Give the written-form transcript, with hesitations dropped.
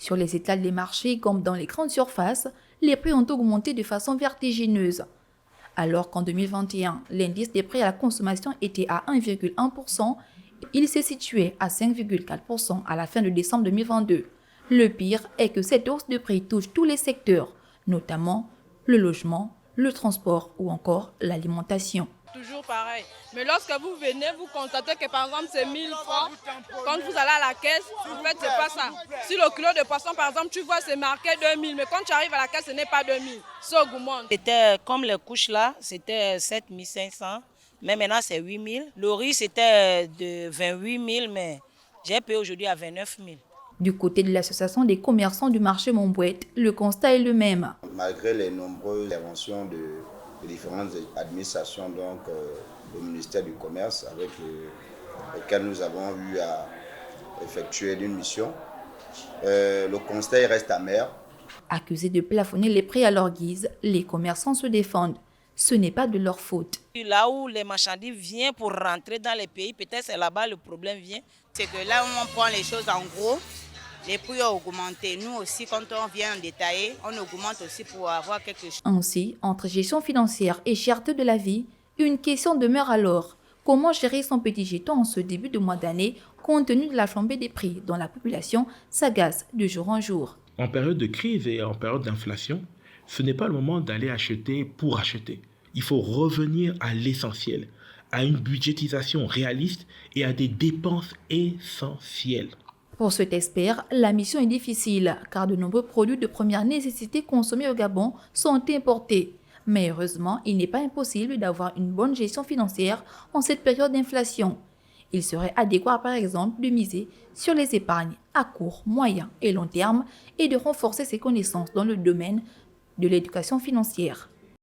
Sur les étals des marchés comme dans les grandes surfaces, les prix ont augmenté de façon vertigineuse. Alors qu'en 2021, l'indice des prix à la consommation était à 1,1%, il s'est situé à 5,4% à la fin de décembre 2022. Le pire est que cette hausse de prix touche tous les secteurs, notamment le logement, le transport ou encore l'alimentation. Toujours pareil. Mais lorsque vous venez, vous constatez que par exemple c'est 1000 francs. Quand vous allez à la caisse, en fait c'est pas ça. Si le kilo de poisson par exemple, tu vois c'est marqué 2000, mais quand tu arrives à la caisse, ce n'est pas 2000. Ça augmente. C'était comme les couches là, c'était 7500, mais maintenant c'est 8000. Le riz c'était de 28 000, mais j'ai payé aujourd'hui à 29 000. Du côté de l'association des commerçants du marché Montbouette, le constat est le même. Malgré les nombreuses interventions de différentes administrations, donc le ministère du Commerce avec lequel nous avons eu à effectuer une mission, le constat reste amer. Accusés de plafonner les prix à leur guise, les commerçants se défendent. Ce n'est pas de leur faute. Là où les marchandises viennent pour rentrer dans les pays, peut-être c'est là-bas le problème vient. C'est que là où on prend les choses en gros, les prix ont augmenté. Nous aussi, quand on vient en détailler, on augmente aussi pour avoir quelque chose. Ainsi, entre gestion financière et cherté de la vie, une question demeure alors. Comment gérer son petit jeton en ce début de mois d'année, compte tenu de la flambée des prix dont la population s'agace de jour en jour? En période de crise et en période d'inflation, ce n'est pas le moment d'aller acheter pour acheter. Il faut revenir à l'essentiel, à une budgétisation réaliste et à des dépenses essentielles. Pour cet expert, la mission est difficile car de nombreux produits de première nécessité consommés au Gabon sont importés. Mais heureusement, il n'est pas impossible d'avoir une bonne gestion financière en cette période d'inflation. Il serait adéquat par exemple de miser sur les épargnes à court, moyen et long terme et de renforcer ses connaissances dans le domaine de l'éducation financière.